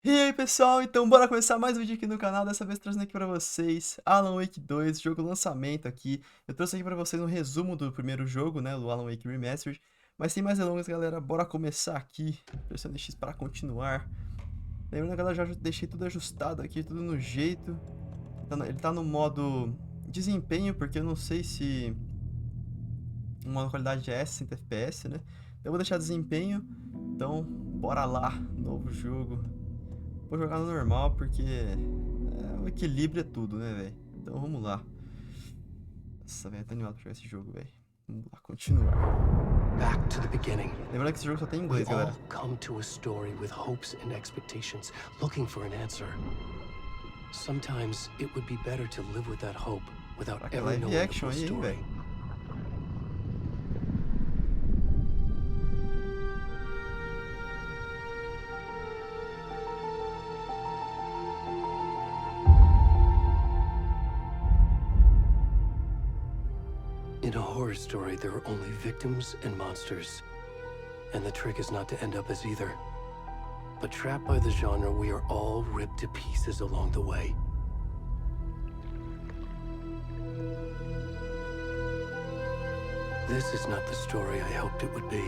E aí pessoal, então bora começar mais um vídeo aqui no canal, dessa vez trazendo aqui pra vocês Alan Wake 2, jogo lançamento aqui. Eu trouxe aqui pra vocês um resumo do primeiro jogo, né, do Alan Wake Remastered. Mas sem mais delongas galera, bora começar aqui, pressione X para continuar. Lembrando galera, já deixei tudo ajustado aqui, tudo no jeito. Ele tá no modo desempenho, porque eu não sei se o modo qualidade é 60 FPS, né. Então eu vou deixar desempenho, então bora lá, novo jogo. Vou jogar no normal porque o equilíbrio é tudo, né, velho? Então vamos lá. Nossa, velho, tô animado pra jogar esse jogo, velho. Vamos lá, continuar. Back to the beginning. Lembrando que esse jogo só tem em We inglês, galera. all come to a story with hopes and expectations, looking for an answer. Sometimes it would be better to live with that hope without Caraca, ever live knowing the action full aí, hein, story. velho? In a horror story, there are only victims and monsters. And the trick is not to end up as either. But trapped by the genre, we are all ripped to pieces along the way. This is not the story I hoped it would be.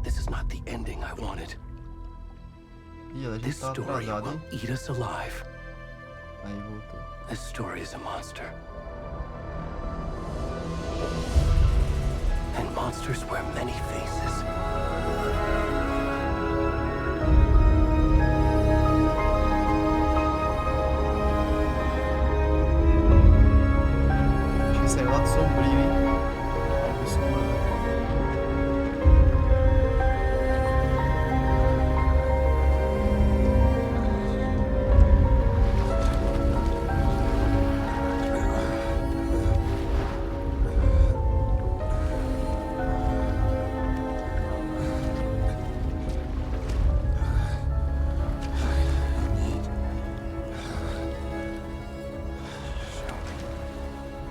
This is not the ending I wanted. Ih, a gente This tá story atrasado, will hein? eat us alive. Aí, voltou. This story is a monster. And monsters wear many faces. Acho que saiu lá do sombrio, hein? Algo escuro.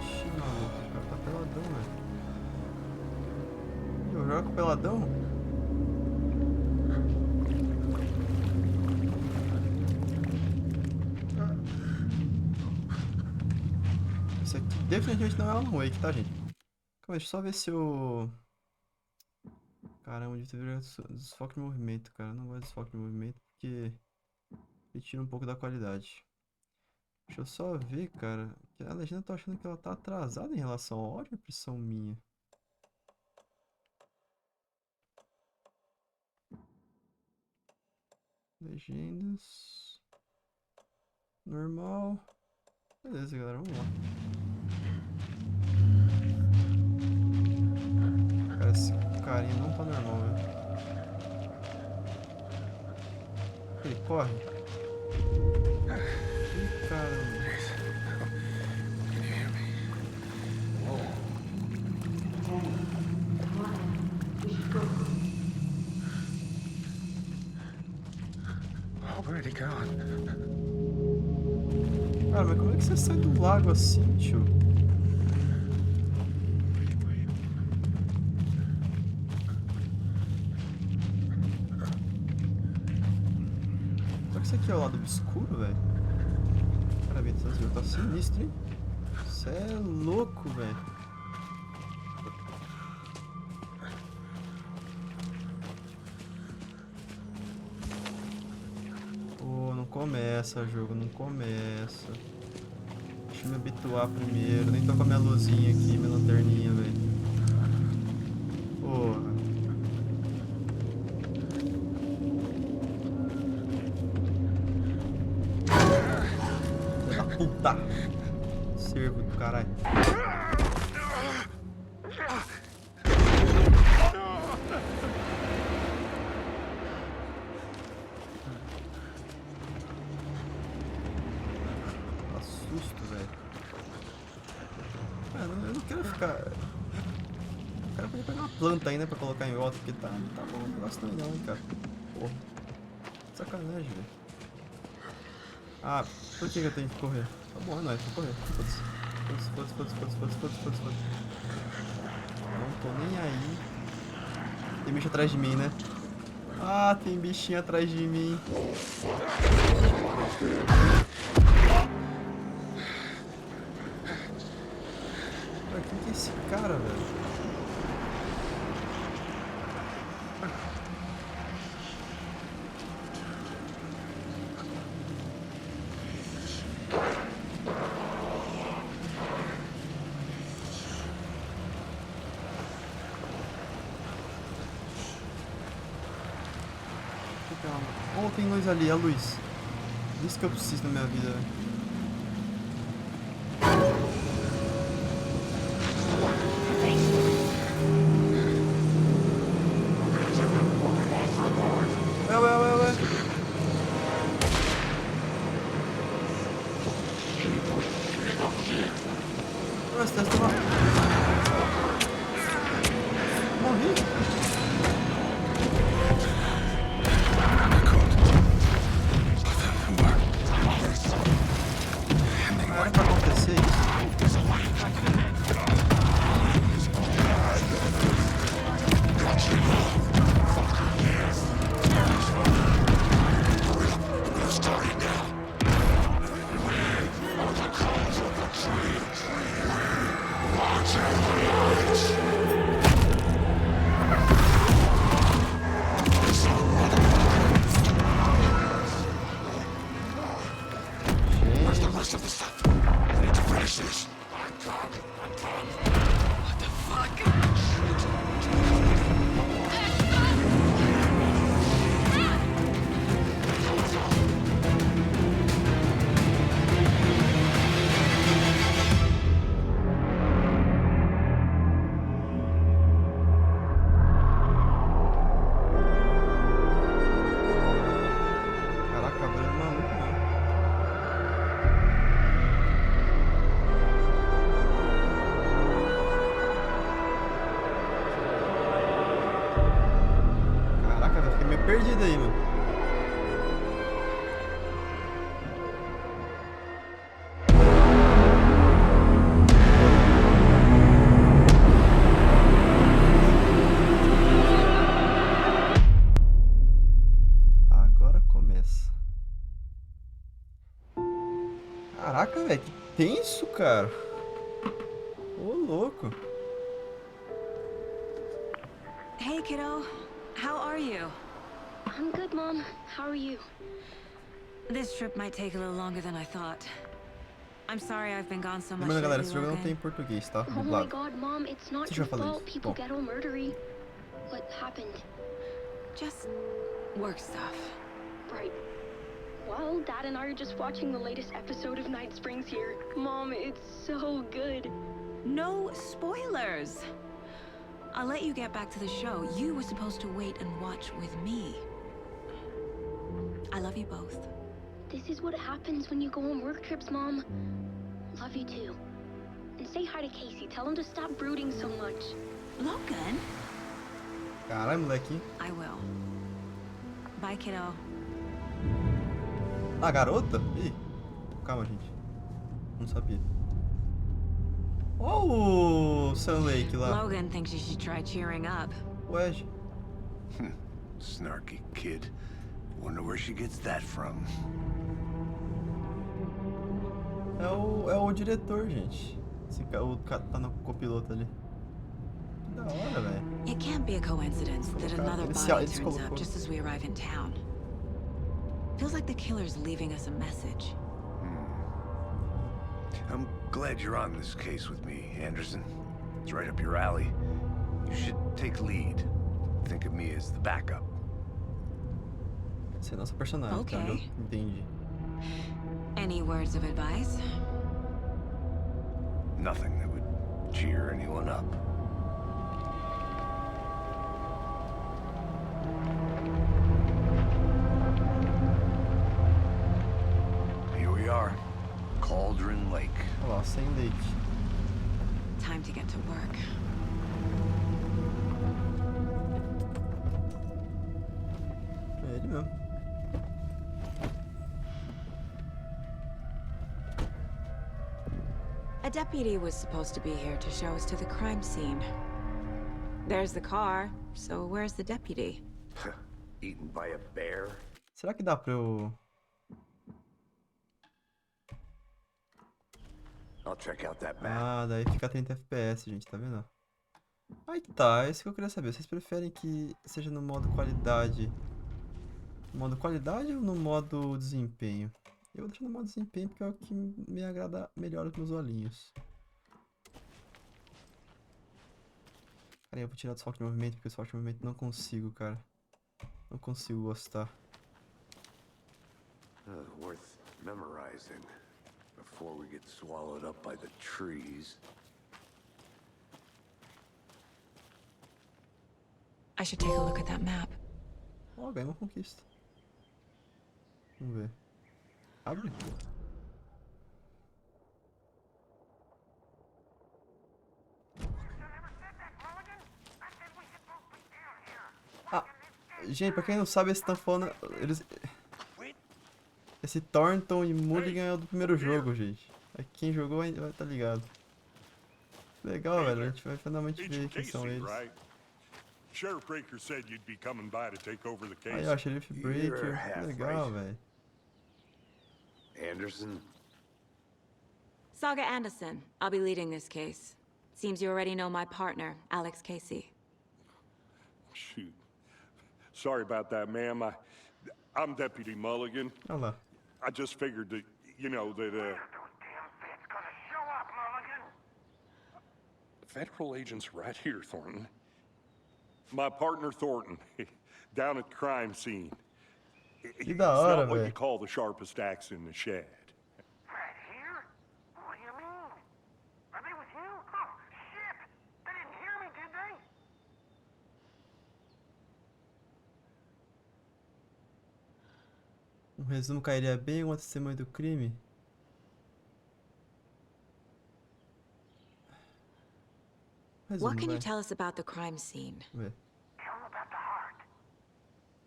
Ixi, maluco, o cara tá peladão, velho. Eu jogo peladão? Isso aqui definitivamente não é Alan Wake, tá, gente? Calma, deixa eu só ver se eu... Caramba, devia ter virado desfoque de movimento, cara. Eu não gosto de desfoque de movimento porque ele tira um pouco da qualidade. Deixa eu só ver, cara. Que a legenda, eu tô achando que ela tá atrasada em relação ao áudio, é impressão minha. Legendas. Normal. Beleza, galera, vamos lá. Cara, esse carinha não tá normal, velho. Ele corre. Ih, caramba. Already gone. Cara, mas como é que você sai do lago assim, tio? Será que isso aqui é o lado obscuro, velho? Cara, esse jogo tá sinistro, hein? Você é louco, velho. Pô, não começa, jogo, não começa. Deixa eu me habituar primeiro. Nem tô com a minha luzinha aqui, minha lanterninha, velho. Porra. Filha da puta. Servo do caralho. Dá susto, velho. Mano, eu não quero ficar... O cara podia pegar uma planta aí, né, pra colocar em volta, porque tá bom o negócio não, hein, cara. Porra. Sacanagem, velho. Ah, por que eu tenho que correr? Tá bom, é nóis, vou correr. Foda-se. Foda-se. Não tô nem aí. Tem bicho atrás de mim, né? Ah, tem bichinho atrás de mim. Cara, quem que é esse cara, velho? Oh, tem luz ali, a luz. Isso que eu preciso na minha vida, velho. Ué. Nossa, tá tomando. Morri. Ah, era pra acontecer isso? Caraca, velho, é maluco, né? Caraca, velho, fiquei meio perdido aí, mano. Agora começa. Caraca, velho, que tenso, cara. Ô, louco. Hey, kiddo. How are you? I'm good, Mom. How are you? This trip might take a little longer than I thought. I'm sorry I've been gone so much Lembrando, galera, lately, esse jogo não tem Logan. em português, tá? Oh my Dublado. God, Mom, it's not Deixa eu your falar fault isso. people Bom. get all murdery. What happened? Just work stuff. Right. Well, Dad and I are just watching the latest episode of Night Springs here. Mom, it's so good. No spoilers. I'll let you get back to the show. You were supposed to wait and watch with me. I love you both. This is what happens when you go on work trips, Mom. Love you too. And say hi to Casey. Tell him to stop brooding so much. Logan? Caralho, moleque. I will. Bye, kiddo. Ah, garota? Ih, calma, gente. Não sabia. Ó o Sam Lake lá. Logan thinks you should try cheering up. O Edge. Snarky kid. Wonder where she gets that from. É o diretor, gente. O cara tá no copiloto ali. Que da hora, velho. It can't be a coincidence that another body turns up just as we arrive in town. Feels like the killer's leaving us a message. I'm glad you're on this case with me, Anderson. It's right up your alley. You should take lead. Think of me as the backup. Esse é nosso personagem, tá? Eu Ok. entendi. Any words of advice? Nothing that would cheer anyone up. Here we are. Cauldron Lake. Olha lá, Sam Lake. Time to get to work. É ele mesmo. A deputy was supposed to be here to show us to the crime scene. There's the car, so where's the deputy? Eaten by a bear? Será que dá pra eu... I'll check out that map. Ah, daí fica 30 FPS, gente, tá vendo? Aí tá, é isso que eu queria saber. Vocês preferem que seja no modo qualidade? No modo qualidade ou no modo desempenho? Eu vou deixar no modo desempenho porque é o que me agrada melhor os meus olhinhos. Cara, eu vou tirar do foco de movimento porque o foco de movimento não consigo, cara. Não consigo gostar. Worth memorizing before we get swallowed up by the trees. I should take a look at that map. Ó, ganhei uma conquista. Vamos ver. Abre. Ah, gente, pra quem não sabe, eles estão falando... Esse Thornton e Mulligan é o do primeiro jogo, gente. Quem jogou ainda vai estar ligado. Legal, velho. A gente vai finalmente ver quem são eles. Sheriff Breaker said you'd be coming by to take over the case. Aí, ó, Sheriff Breaker. Que legal, velho. Anderson? Saga Anderson. I'll be leading this case. Seems you already know my partner, Alex Casey. Shoot. Sorry about that, ma'am. I'm Deputy Mulligan. Olha lá. I just figured that, you know, that, Federal agents right here, Thornton. My partner, Thornton, down at the crime scene. Que He's da hora, not what you velho. call the sharpest axe in the shed. Right here? What do you mean? Are they with you? Oh, shit! They didn't hear me, did they? Um resumo cairia bem uma testemunha do crime? Resumo, What can you vai. tell us about the crime scene? Vamos ver. Tell them about the heart.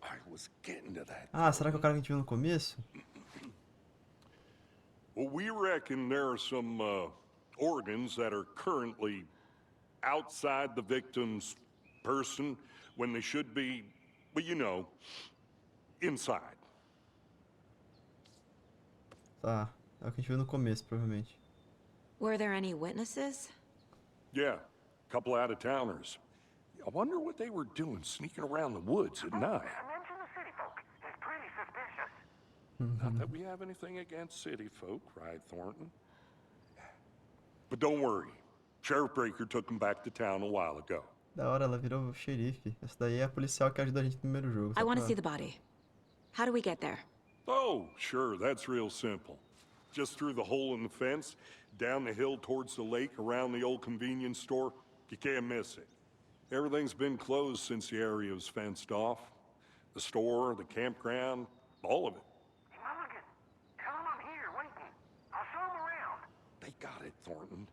I was getting to that. Ah, será que é o cara que a gente viu no começo? Well, we reckon there are some organs that are currently outside the victim's person when they should be, well, you know, inside. Tá. É o que a gente viu no começo, provavelmente. Were there any witnesses? Yeah, a couple out-of-towners. I wonder what they were doing sneaking around the woods at night. Mention the city folk. It's pretty suspicious. Not that we have anything against city folk, right, Thornton? But don't worry. Sheriff Breaker took them back to town a while ago. Da hora, ela virou xerife. Essa daí é a policial que ajuda a gente no primeiro jogo. I só want to pra- see the body. How do we get there? Oh, sure, that's real simple. Just through the hole in the fence, down the hill towards the lake, around the old convenience store. You can't miss it. Everything's been closed since the area was fenced off. The store, the campground, all of it. Mulligan, tell them I'm here waiting. I'll show them around. They got it, Thornton.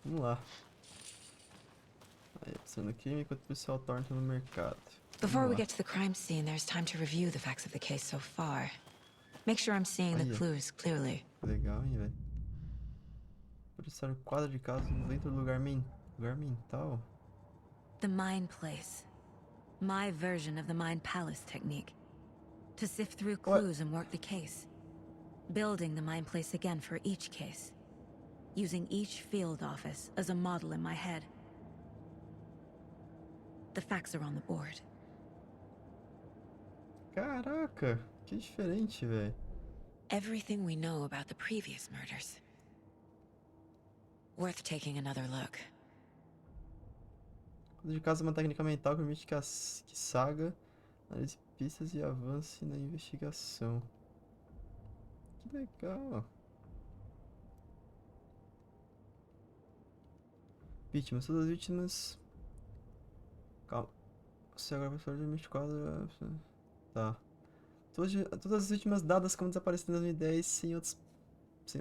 Vamos lá. Aí, sendo crime enquanto o policial Thornton no mercado. Before Vamos we lá. get to the crime scene, there's time to review the facts of the case so far. Make sure I'm seeing the Olha. clues clearly. Legal, hein, velho. Policial quadro de casos dentro do lugar mental. The Mind Place. My version of the Mind Palace technique. To sift through What? clues and work the case. Building the Mind Place again for each case. Using each field office as a model in my head. The facts are on the board. Caraca, que diferente, velho. Everything we know about the previous murders. Worth taking another look. Quadro de casos é uma técnica mental que permite que Saga analise pistas e avance na investigação. Que legal. Vítimas, todas as vítimas. Calma. Você agora vai fazer 24. Tá. Todas as vítimas dadas como desaparecidas em 2010 sem outros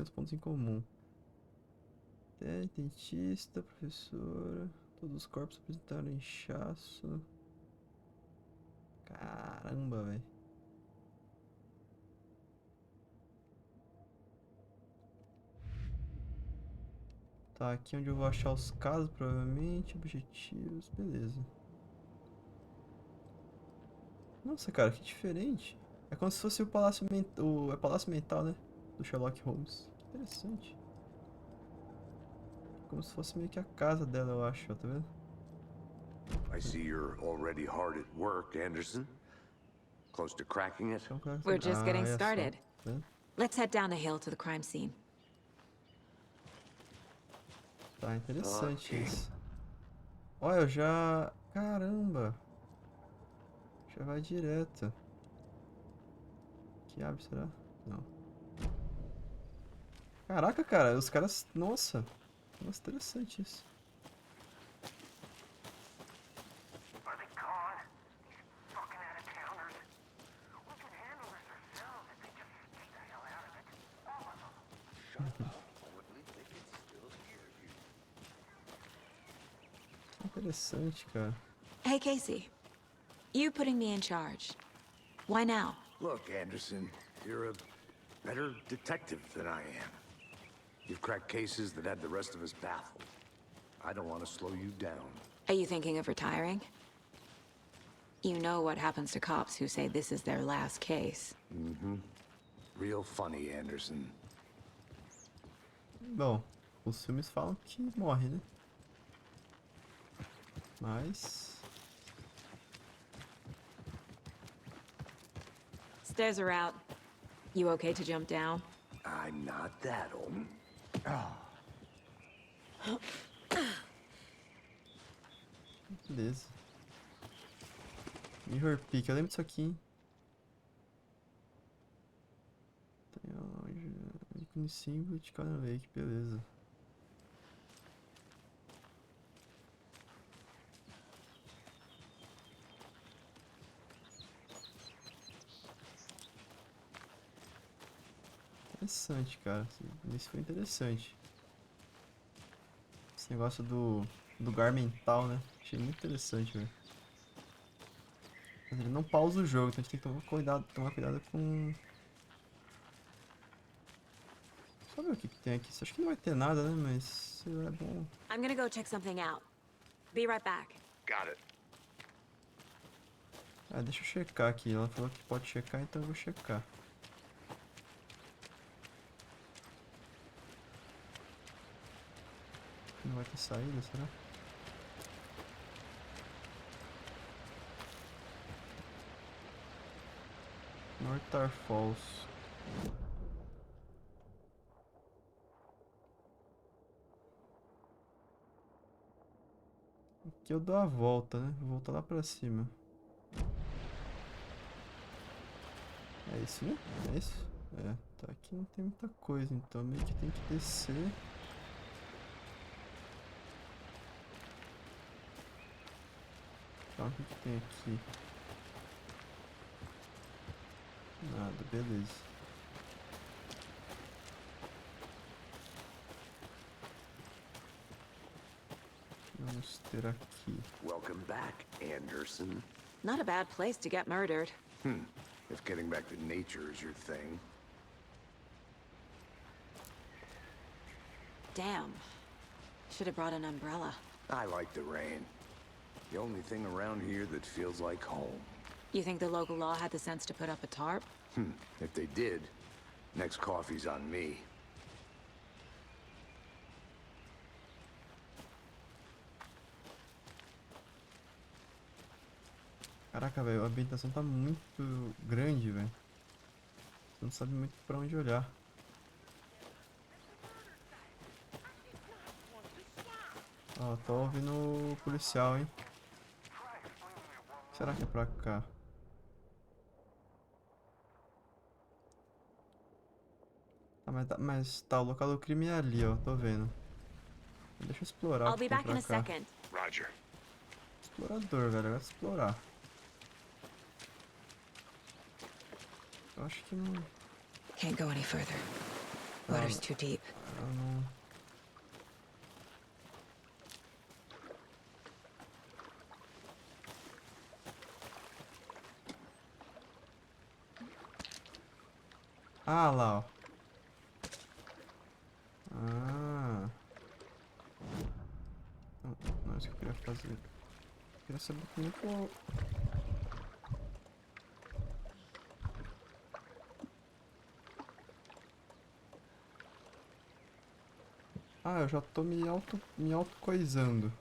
pontos em comum. Dentista, professora. Todos os corpos apresentaram inchaço. Caramba, velho. Tá, aqui onde eu vou achar os casos, provavelmente. Objetivos, beleza. Nossa, cara, que diferente. É como se fosse o Palácio Mental. É Palácio Mental, né? Do Sherlock Holmes. Que interessante. Como se fosse meio que a casa dela, eu acho, ó, tá vendo? I see you're already hard at work, Anderson. Close to cracking it? Então, cara, We're just getting olha só, started. tá vendo? Let's head down the hill to the crime scene. Tá interessante Ok. isso. Olha, eu já... Caramba! Já vai direto. Que abre, será? Não. Caraca, cara, os caras... Nossa! Nossa, interessante isso. Are they gone? These fucking out-of-towners. We can handle this ourselves if they just stay the hell out of it. All of them. Interessante, cara. Hey, Casey. You putting me in charge. Why now? Look, Anderson, you're a better detective than I am. You've cracked cases that had the rest of us baffled. I don't want to slow you down. Are you thinking of retiring? You know what happens to cops who say this is their last case. Real funny, Anderson. Bom, os filmes falam que morre, né? Mas... Stairs are out. You okay to jump down? I'm not that old. Beleza. Mirror Peak, eu lembro disso aqui, hein? Tem ó, ícone símbolo de cada Lake, beleza. Interessante, cara. Isso foi interessante. Esse negócio do lugar mental, né? Achei muito interessante, velho. Mas ele não pausa o jogo, então a gente tem que tomar cuidado com... Só ver o que tem aqui. Acho que não vai ter nada, né? Mas é bom. I'm gonna go check something out. Be right back. Got it. Ah, deixa eu checar aqui. Ela falou que pode checar, então eu vou checar. Não vai ter saída, será? Northar Falls. Aqui eu dou a volta, né? Vou voltar lá pra cima. É isso, né? É isso? É, tá. Aqui não tem muita coisa, então meio que tem que descer. Tá, o que que tem aqui? Nada, beleza. Vamos ter aqui. Welcome back, Anderson. Not a bad place to get murdered. If getting back to nature is your thing. Damn. Should have brought an umbrella. I like the rain. The only thing around here that feels like home. You think the local law had the sense to put up a tarp? If they did, next coffee's on me. Caraca, velho, a ambientação tá muito grande, velho. Você não sabe muito pra onde olhar. Ó, tô ouvindo o policial, hein? Será que é pra cá? Mas tá, o local do crime é ali, ó, tô vendo. Deixa eu explorar o I'll que be tem back in pra a cá. second. Roger. Explorador, velho, vai explorar. Eu acho que não... Can't go any further. Water's too deep. Eu não... Ah, lá, ó. Ah. fazer? Eu queria saber como que eu... Ah, eu já tô me auto-coisando.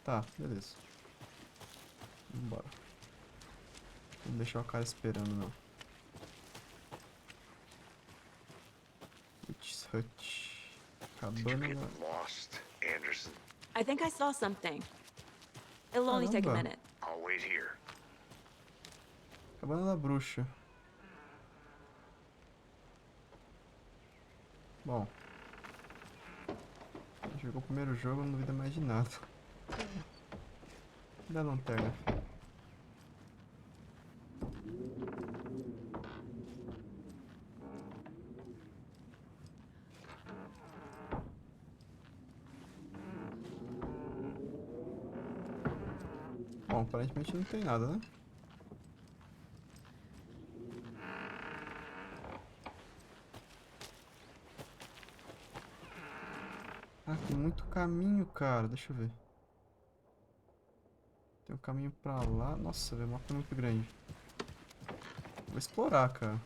Tá, beleza. Vambora. Não deixar o cara esperando, não. Witch's Hut. Cabana da... Lost, Anderson. I think I saw something. It'll only take a Caramba. minute. I'll wait here. Cabana da bruxa. Bom. Jogou o primeiro jogo, não duvida mais de nada. Da lanterna, filho. Bom, aparentemente não tem nada, né? Ah, tem muito caminho, cara. Deixa eu ver. Tem um caminho pra lá. Nossa, velho, o mapa é muito grande. Vou explorar, cara.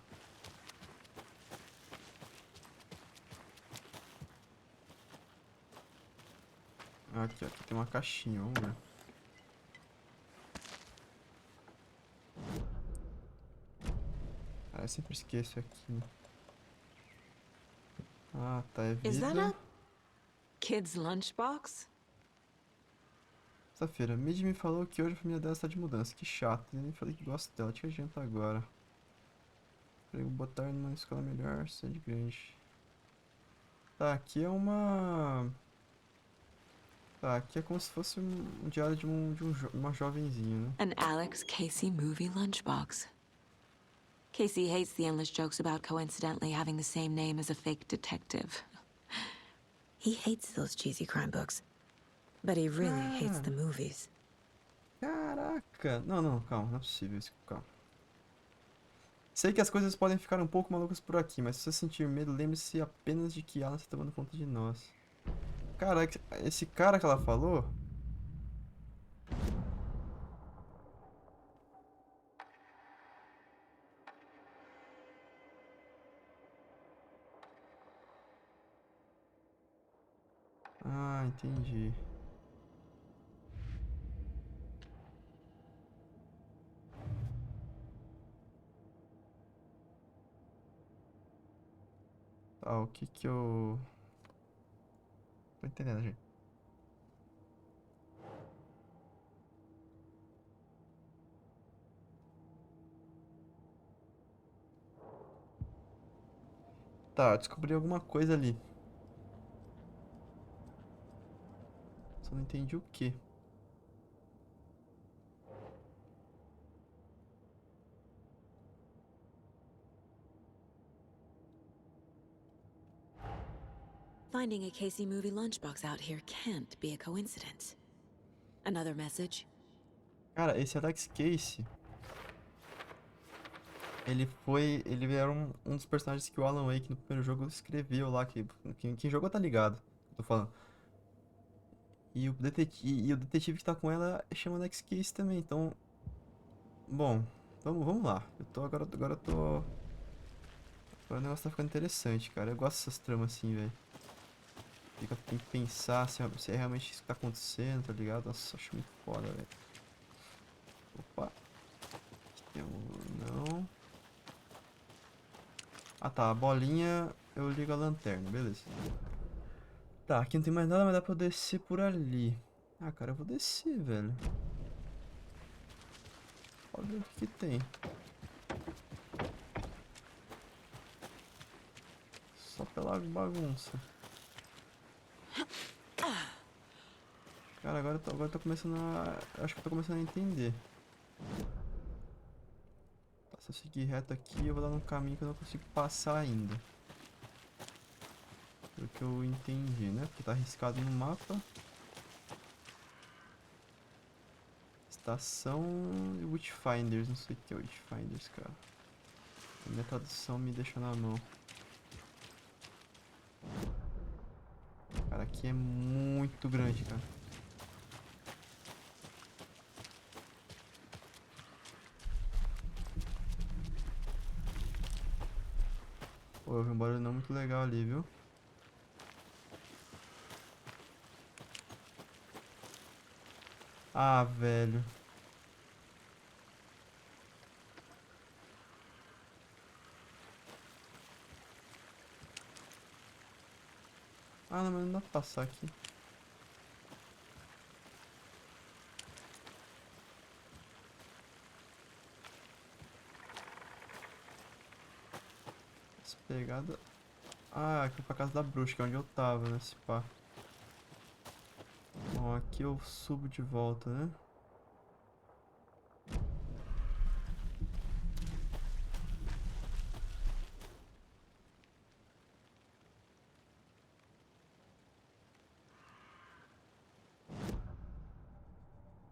Aqui tem uma caixinha, vamos ver. Ah, eu sempre esqueço aqui, né? Ah, tá, é Is that vida. a kid's lunchbox? Sexta-feira, Mid me falou que hoje a família dela está de mudança. Que chato, eu nem falei que gosto dela. Tinha janta agora. Falei, vou botar numa escola melhor, cidade grande. Tá, aqui é uma... Tá, aqui é como se fosse um diário de uma jovenzinha, né? An Alex Casey movie lunchbox. Casey hates the endless jokes about coincidentally having the same name as a fake detective. He hates those cheesy crime books. But he really hates the movies. Caraca! Não, calma, não é possível isso, calma. Sei que as coisas podem ficar um pouco malucas por aqui, mas se você sentir medo, lembre-se apenas de que Alan está tomando conta de nós. Cara, esse cara que ela falou... Ah, entendi. Tá, o que que eu... Tô entendendo, gente. Tá, descobri alguma coisa ali. Só não entendi o quê. Finding a Casey movie lunchbox out here can't be a coincidence. Another message? Cara, esse Alex Casey... Ele era um dos personagens que o Alan Wake no primeiro jogo escreveu lá, quem jogou tá ligado, tô falando. E o detetive que tá com ela chama Alex Casey também, então... Bom, vamos lá. Agora eu tô... Agora o negócio tá ficando interessante, cara. Eu gosto dessas tramas assim, velho. Tem que pensar se é realmente isso que tá acontecendo, tá ligado? Nossa, acho muito foda, velho. Opa. Aqui tem não... Ah tá, a bolinha eu ligo a lanterna, beleza. Tá, aqui não tem mais nada, mas dá pra eu descer por ali. Ah, cara, eu vou descer, velho. Pode ver o que tem. Só pela bagunça. Cara, agora eu tô começando a... Acho que eu tô começando a entender. Tá, se eu seguir reto aqui, eu vou dar num caminho que eu não consigo passar ainda. Pelo que eu entendi, né? Porque tá arriscado no mapa. Estação e Witchfinders. Não sei o que é Witchfinders, cara. A minha tradução me deixa na mão. Cara, aqui aqui é muito grande, cara. Pô, eu vi um barulho não muito legal ali, viu? Ah, velho. Ah, não, mas não dá pra passar aqui. Essa pegada... Ah, aqui é pra casa da bruxa, que é onde eu tava, né? Esse pá. Bom, aqui eu subo de volta, né?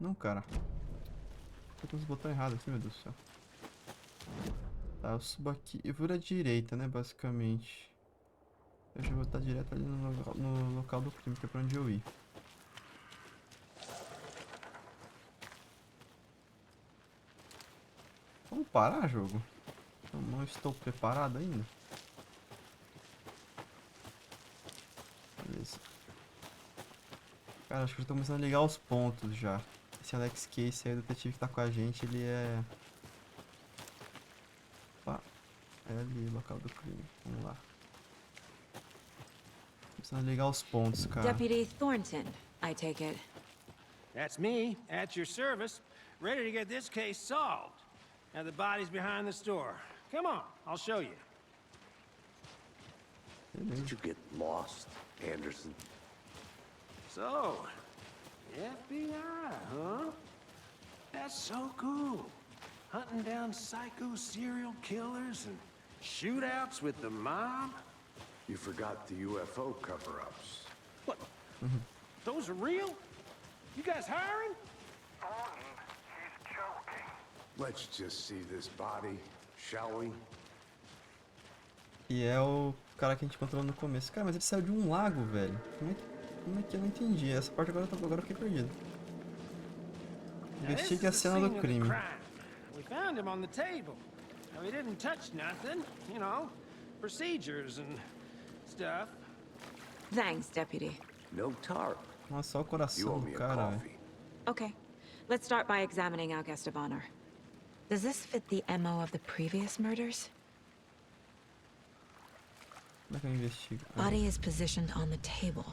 Não, cara. Tô com os botões errados aqui, meu Deus do céu. Tá, eu subo aqui e vou à direita, né? Basicamente. Eu já vou estar direto ali no local do crime, que é pra onde eu ir. Vamos parar, jogo? Eu não estou preparado ainda. Beleza. Cara, acho que eu tô começando a ligar os pontos já. Esse Alex Case aí, o detetive que tá com a gente, ele é... Opa, é ali, local do crime. Vamos lá. Começando a ligar os pontos, cara. Deputy Thornton, I take it. That's me, at your service, ready to get this case solved. Now the body's behind the store. Come on, I'll show you. Did you get lost, Anderson? So, FBI, huh? That's so cool. Hunting down psycho serial killers and shootouts with the mob. You forgot the UFO cover-ups. What? Those are real? You guys hiring? Thornton, he's joking. Let's just see this body, shall we? E é o cara que a gente encontrou no começo. Cara, mas ele saiu de um lago, velho. Como é que eu não entendi? Essa parte agora eu fiquei perdido. Now, this Investigue a is the cena scene do of the crime. crime. We found him on the table. Now, he didn't touch nothing, you know, procedures and stuff. Thanks, Deputy. No tarp. Nossa, olha o You coração owe do me a cara, velho. coffee. Okay, let's start by examining our guest of honor. Does this fit the MO of the previous murders? Como é que eu investigo? Ah, Body is positioned on the table.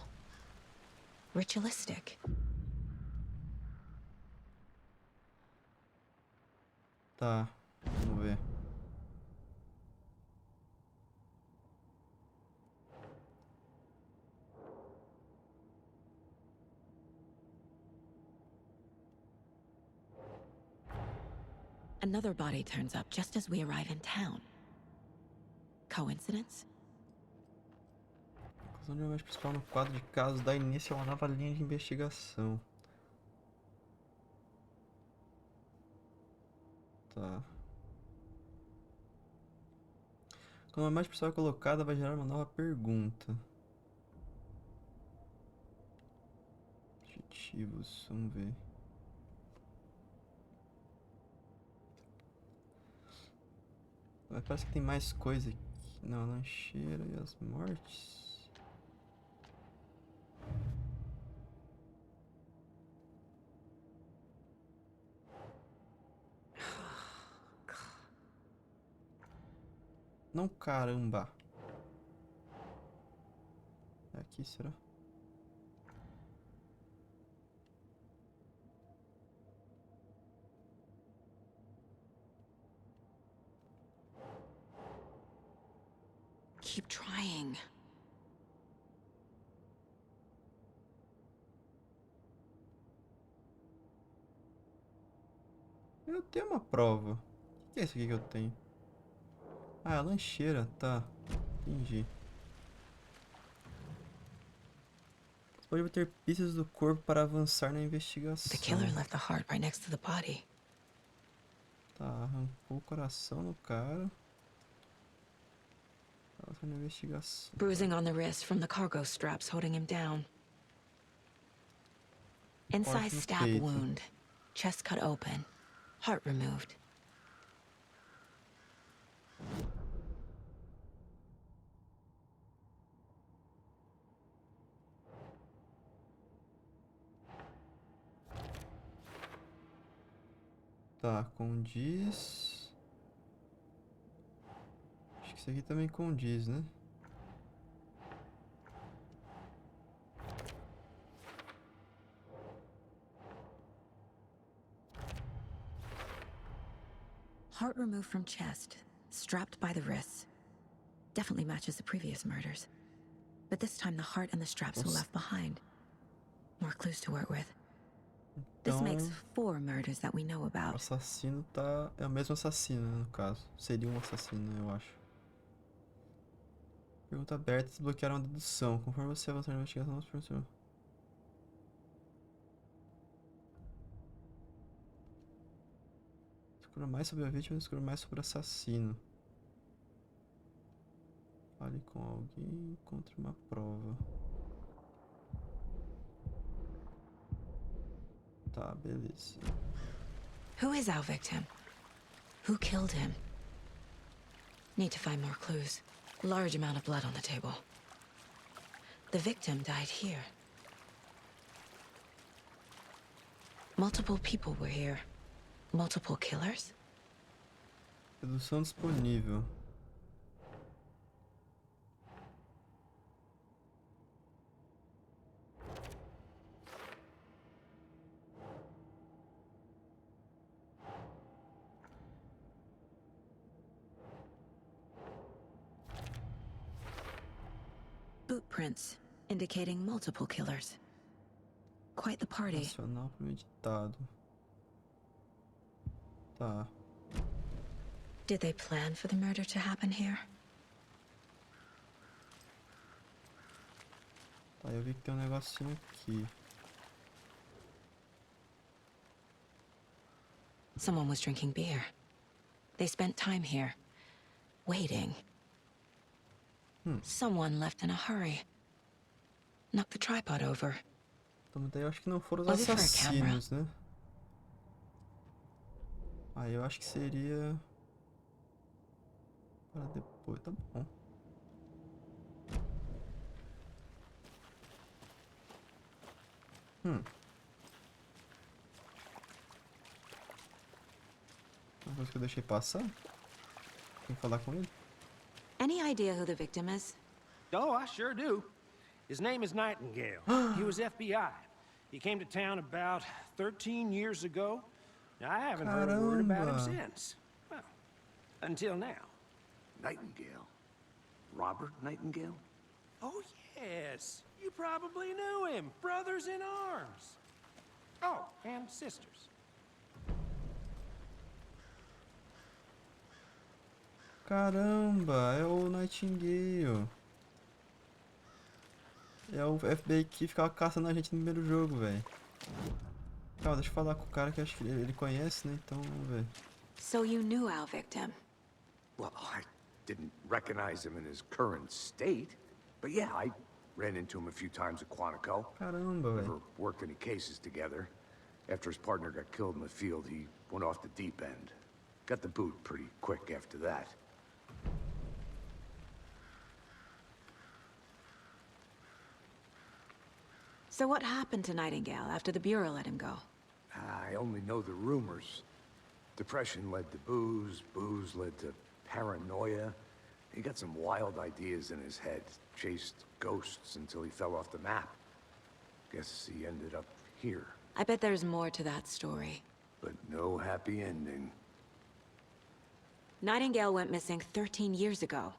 Ritualistic. tá, vamos ver. Another body turns up just as we arrive in town. Coincidence? Conclusão de uma vez principal no quadro de casos dá início a uma nova linha de investigação. Tá. Quando uma mais pessoal é colocada, vai gerar uma nova pergunta. Objetivos, vamos ver. Mas parece que tem mais coisa aqui. Não, a lancheira e as mortes. Não, caramba. É aqui, será? Keep trying. Eu tenho uma prova. O que é isso aqui que eu tenho? Ah, é a lancheira, tá. Entendi. Você pode obter pistas do corpo para avançar na investigação. The killer left the heart right next to the body. Tá, arrancou o coração no cara. Avançar na investigação. Bruising on the wrist from the cargo straps holding him down. Incised no stab peito. wound. Chest cut open. Heart removed. Tá, condiz. Acho que isso aqui também condiz, né? Heart removed from chest, strapped by the wrists. Definitely matches the previous murders. But this time the heart and the straps were Nossa. left behind. More clues to work with. This Então, makes 4 murders that we know o about. assassino tá... É o mesmo assassino, né, no caso. Seria um assassino, eu acho. Pergunta aberta, desbloquear uma dedução. Conforme você avançar na investigação, você percebeu. Descubra mais sobre a vítima, descubra mais sobre o assassino. Fale com alguém, encontre uma prova. Tá, beleza. Who is our victim? Who killed him? Need to find more clues. Large amount of blood on the table. The victim died here. Multiple people were here. Multiple killers? Dedução disponível. Boot prints, indicating multiple killers. Quite the party. Nacional premeditado. Tá. Did they plan for the murder to happen here? Tá, eu vi que tem um negocinho aqui. Someone was drinking beer. They spent time here, waiting. Someone left in a hurry. Knocked the tripod over. Então daí eu acho que não foram os Was it for a assassinos, né? Aí eu acho que seria... Para depois, tá bom. Uma coisa que eu deixei passar? Tem que falar com ele? Any idea who the victim is? Oh, I sure do. His name is Nightingale. He was FBI. He came to town about 13 years ago. Now, I haven't heard a word about him Caramba. since. Well, until now. Nightingale? Robert Nightingale? Oh, yes. You probably knew him. Brothers in arms. Oh, and sisters. Caramba, é o Nightingale. É o FBI que ficava caçando a gente no primeiro jogo, velho. Calma, deixa eu falar com o cara que acho que ele conhece, né? Então, vamos ver. So you knew our victim. Well, I didn't recognize him in his current state. But yeah, I ran into him a few times at Quantico. Caramba, Never velho. worked any cases together. After his partner got killed in the field, he went off the deep end. Got the boot pretty quick after that. So what happened to Nightingale after the Bureau let him go? I only know the rumors. Depression led to booze, booze led to paranoia. He got some wild ideas in his head, chased ghosts until he fell off the map. Guess he ended up here, I bet there's more to that story. but no happy ending. Nightingale went missing 13 years ago.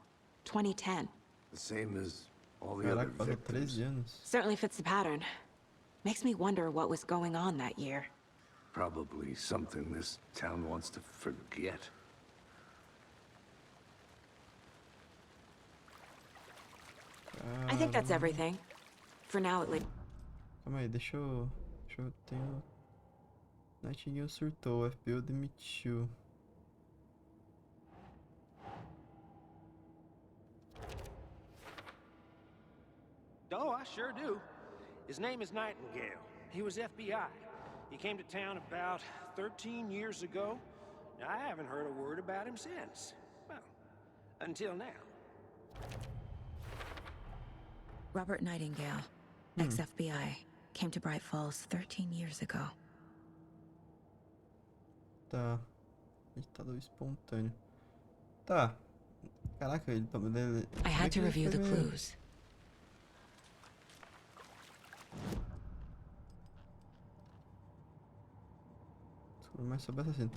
2010. The same as all the other Caraca, passou victims. 13 anos. Certainly fits the pattern. Makes me wonder what was going on that year. Probably something this town wants to forget. I think that's everything. For now, at least. Calma aí, deixa eu... Tenho... Nightingale surtou, o FBI o demitiu. Oh, I sure do. His name is Nightingale. He was FBI. He came to town about 13 years ago. I haven't heard a word about him since. Well, until now. Robert Nightingale, ex-FBI, came to Bright Falls 13 years ago. Tá. Ditador espontâneo. Tá. Caraca, ele... I had to review the clues. Descobri mais sobre o assassino.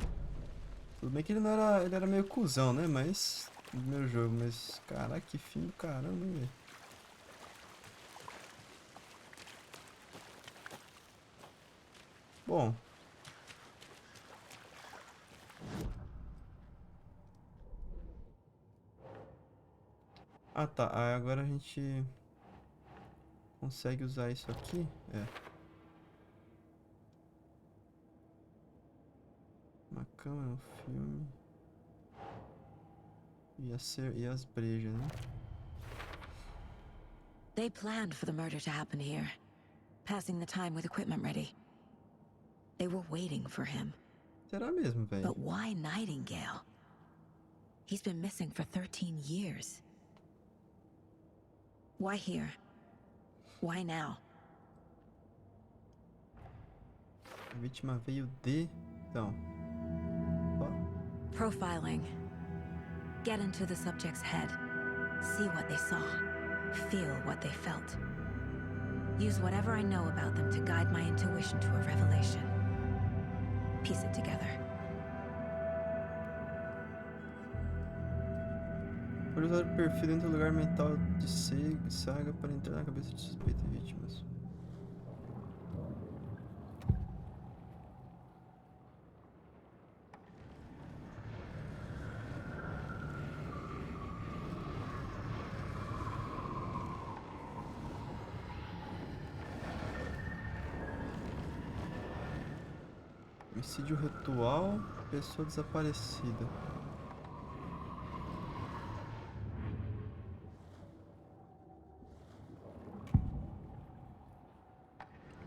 Tudo bem que ele não era... Ele era meio cuzão, né? Mas... No primeiro jogo, mas... Caraca, que fim do caramba, hein, velho. Bom. Ah, tá. Aí agora a gente consegue usar isso aqui. É. Uma câmera, um filme. E as brejas, né? They planned for the murder to happen here, passing the time with equipment ready. They were waiting for him. Será mesmo, velho? But why Nightingale? He's been missing for 13 years. Why here? Why now? A vítima veio de... Então... Ó. Profiling. Get into the subject's head. See what they saw. Feel what they felt. Use whatever I know about them to guide my intuition to a revelation. Piece it together. Pode usar o perfil dentro do lugar mental de saga para entrar na cabeça de suspeitas e vítimas. Homicídio ritual, pessoa desaparecida.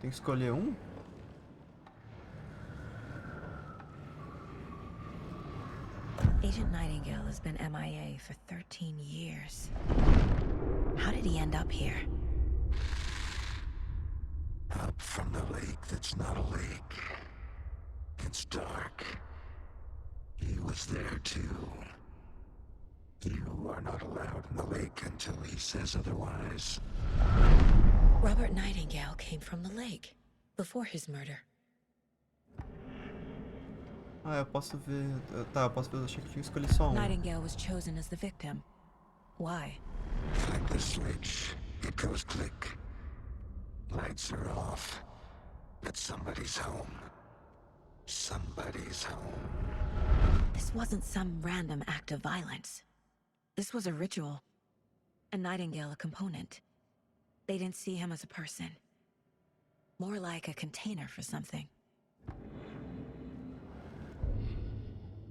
Tem que escolher um? Agent Nightingale has been MIA for 13 years. How did he end up here? Up from the lake that's not a lake. It's dark. He was there too. You are not allowed in the lake until he says otherwise. Robert Nightingale came from the lake before his murder. Ah, eu posso ver... Tá, eu posso ver, eu achei que tinha que escolher só um. Nightingale was chosen as the victim. Why? Like the switch, it goes click. Lights are off. But somebody's home. Somebody's home. This wasn't some random act of violence. This was a ritual. And Nightingale a component. They didn't see him as a person. More like a container for something.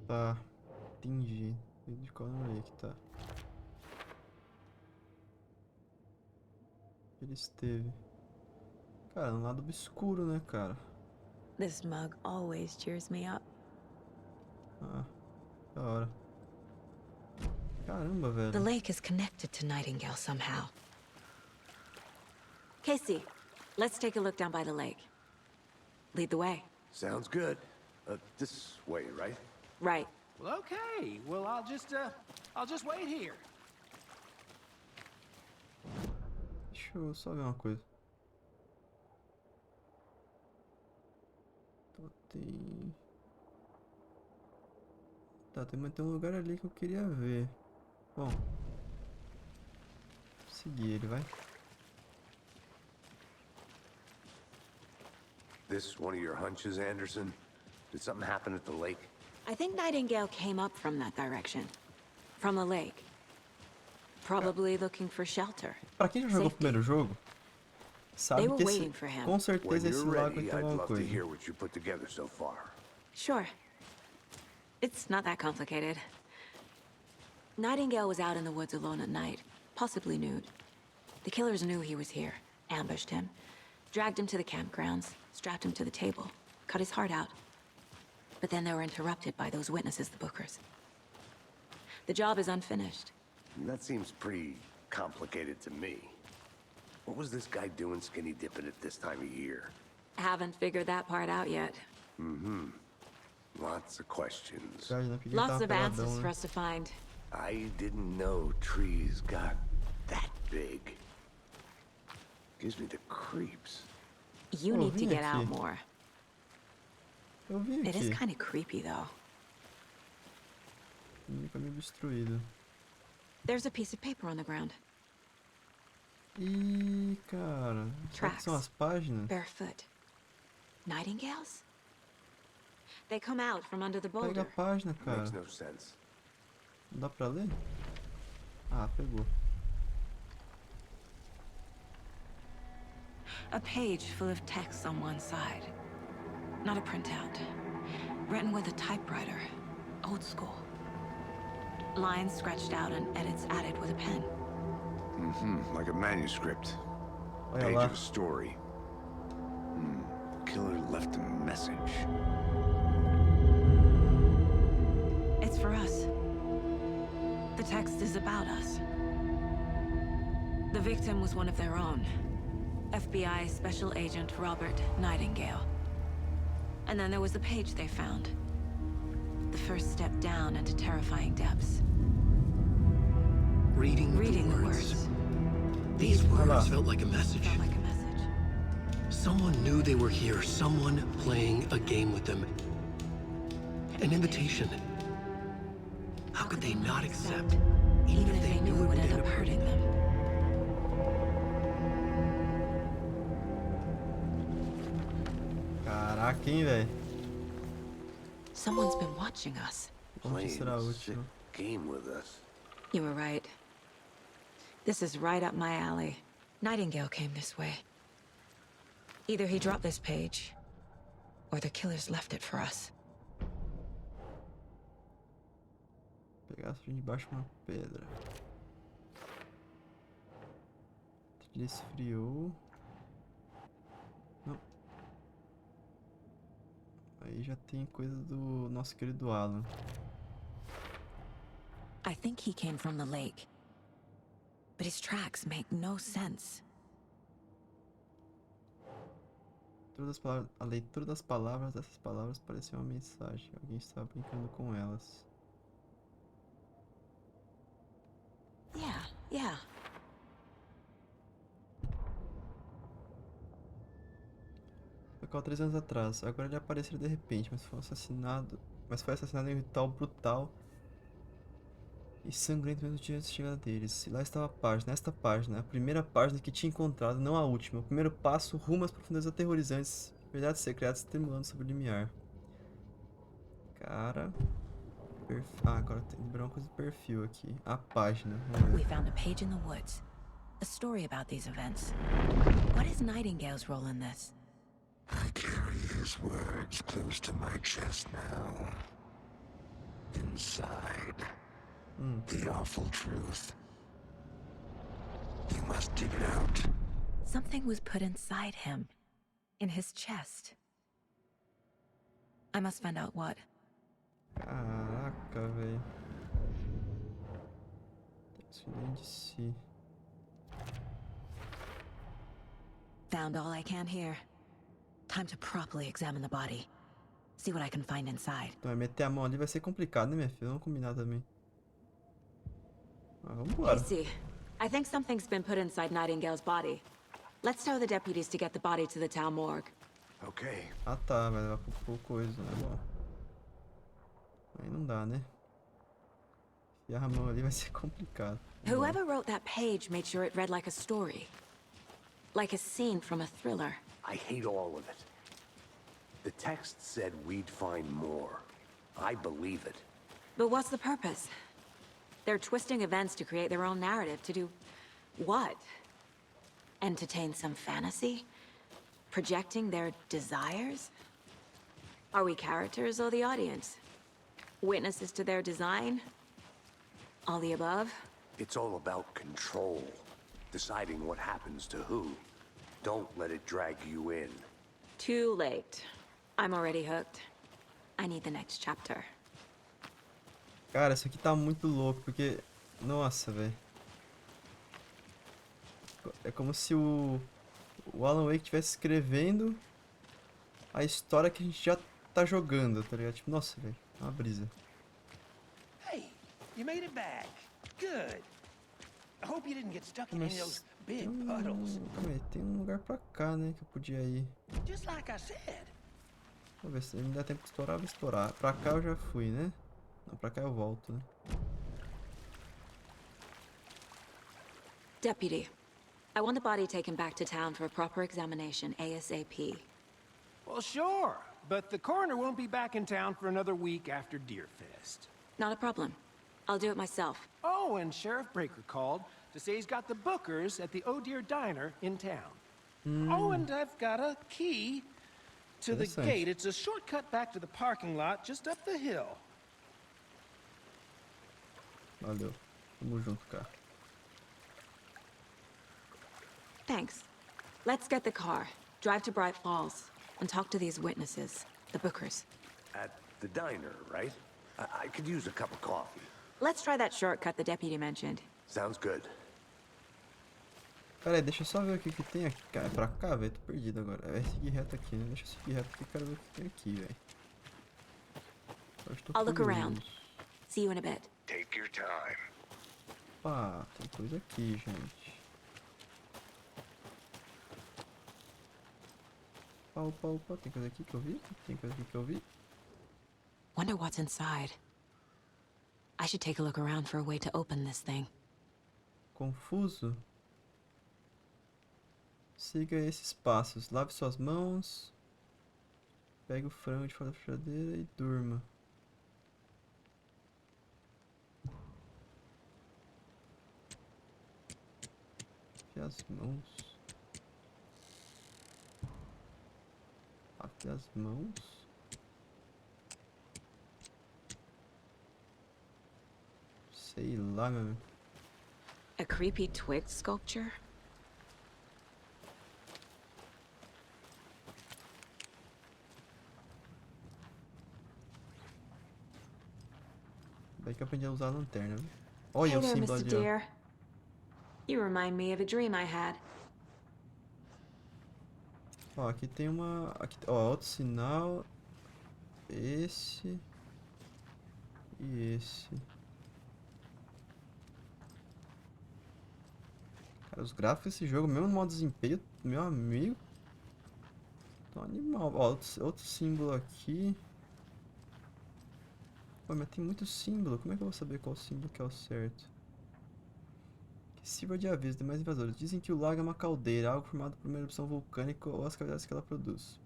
Tá, entendi. De qual número aí que tá? Ele esteve. Cara, no lado obscuro, né, cara? This mug always cheers me up. Ah, da hora. Caramba, velho. The lake is connected to Nightingale somehow. Casey, let's take a look down by the lake. Lead the way. Sounds good. This way, right? Right. Well, okay. Well, I'll just wait here. Deixa eu só ver uma coisa. Tem... Tá, tem um lugar ali que eu queria ver. Bom. Seguir ele, vai. This one of your hunches, Anderson? Did something happen at the lake? I think Nightingale came up from that direction. From the lake. Probably looking for shelter. Pra quem já jogou o Safety. primeiro jogo, sabe They were que waiting for him. com When certeza esse you're lago ready, vai ter I'd alguma love to coisa. hear what you put together so far. Sure. It's not that complicated. Nightingale was out in the woods alone at night, possibly nude. The killers knew he was here, ambushed him, dragged him to the campgrounds, strapped him to the table, cut his heart out. But then they were interrupted by those witnesses, the Bookers. The job is unfinished. That seems pretty complicated to me. What was this guy doing skinny dipping at this time of year? Haven't figured that part out yet. Lots of questions. Verdade, né? Por que ele Lots tava of answers peladão, for né? us to find. I didn't know trees got that big. Gives me the creeps. You Oh, need to vem get out aqui. more. Eu vi It is aqui. kind of creepy, though. Caminho destruído. There's a piece of paper on the ground. Ih, cara. Será que são as páginas? Barefoot. Nightingales? They come out from under the Pega a boulder. página, cara. Makes no sense. Não dá pra ler? Ah, pegou. A page full of text on one side. Not a printout. Written with a typewriter. Old school. Lines scratched out and edits added with a pen. Like a manuscript. Olha Page lá. of a story. Killer left a message. It's for us. The text is about us. The victim was one of their own. FBI Special Agent Robert Nightingale. And then there was the page they found. The first step down into terrifying depths. Reading Reading the words. These Voilà. words felt like a message. Felt like a message. Someone knew they were here, someone playing a game with them. An invitation. How could they not accept, even if they knew it would end up hurting them? Caraca, hein, velho. Someone's been watching us. Onde Playing será a a sick última? game with us. You were right. This is right up my alley. Nightingale came this way. Either he dropped this page, or the killers left it for us. Pegar debaixo de uma pedra. Ele esfriou. Não. Aí já tem coisa do nosso querido Alan. I think he came from the lake. But his tracks make no sense. A leitura das palavras dessas palavras parecia uma mensagem. Alguém estava brincando com elas. Yeah. Foi 3 anos atrás. Agora ele apareceu de repente, mas foi assassinado em um ritual brutal e sangrento mesmo dia da chegada deles. E lá estava a página, esta página, a primeira página que tinha encontrado, não a última. O primeiro passo rumo às profundezas aterrorizantes, verdades secretas tremulando sobre o limiar. Cara... Ah, agora tem que lembrar uma coisa do perfil aqui. A página. Vamos We ver. found a page in the woods. A story about these events. What is Nightingale's role in this? I carry his words close to my chest now. Inside, the awful truth. You must dig it out. Something was put inside him. In his chest. I must find out what. Caraca, velho. Isso nem de si. Found all I can here. Time to properly examine the body. See what I can find inside. Então, vai meter a mão ali vai ser complicado, né, minha filha? Vamos combinar também. Ah, vambora. Casey, I think something's been put inside Nightingale's body. Let's tell the deputies to get the body to the town morgue. Okay. Ah, tá. Vai levar por coisa, né? Bom. Aí não dá, né? Enfiar a mão ali vai ser complicado. Vambora. Whoever wrote that page made sure it read like a story. Like a scene from a thriller. I hate all of it. The text said we'd find more. I believe it. But what's the purpose? They're twisting events to create their own narrative. To do what? Entertain some fantasy? Projecting their desires? Are we characters or the audience? Witnesses to their design? All the above? It's all about control. Deciding what happens to who. Don't let it drag you in. Too late. I'm already hooked. I need the next chapter. Cara, isso aqui tá muito louco, porque... Nossa, velho. É como se o Alan Wake estivesse escrevendo a história que a gente já tá jogando, tá ligado? Tipo, nossa, velho, é uma brisa. Hey, you made it back. Good. I hope you didn't get stuck in any of those big puddles. Calma aí, tem um lugar pra cá, né, que eu podia ir. Just like I said. Vamos ver se me dá tempo de explorar, eu vou explorar. Pra cá eu já fui, né? Não, pra cá eu volto, né? Deputy, I want the body taken back to town for a proper examination, ASAP. Well, sure. But the coroner won't be back in town for another week after Deerfest. Not a problem. I'll do it myself. Oh, and Sheriff Breaker called to say he's got the bookers at the Oh Dear Diner in town. Oh, and I've got a key to the Interessante. gate. It's a shortcut back to the parking lot just up the hill. Valeu. Tamo junto, cara. Thanks. Let's get the car, drive to Bright Falls, and talk to these witnesses, the Bookers. At the diner, right? I could use a cup of coffee. Let's try that shortcut the deputy mentioned. Sounds good. Pera aí, deixa eu só ver o que tem aqui. Cara, é pra cá, velho? Tô perdido agora. É seguir reto aqui, né? Deixa eu seguir reto aqui, quero ver o que tem aqui, velho. I'll look around. See you in a bit. Take your time. Opa, tem coisa aqui, gente. Opa, opa, tem coisa aqui que eu vi? Tem coisa aqui que eu vi? Wonder what's inside. I should take a look around for a way to open this thing. Confuso? Siga esses passos. Lave suas mãos. Pegue o frango de fora da frigideira e durma. Lave as mãos. Lave as mãos. Sei lá, meu amigo. A creepy twig sculpture? Daí que eu aprendi a usar a lanterna, viu? Olha Hey o there, símbolo Mr. ali, ó. Deer. You remind me of a dream I had. Ó, aqui tem uma... Aqui, ó, outro sinal. Esse. E esse. Cara, os gráficos desse jogo, mesmo no modo desempenho, meu amigo. Tá um animal. Ó, outro símbolo aqui. Pô, mas tem muito símbolo. Como é que eu vou saber qual símbolo que é o certo? Que sirva de aviso, demais invasores. Dizem que o lago é uma caldeira, algo formado por uma erupção vulcânica ou as cavidades que ela produz.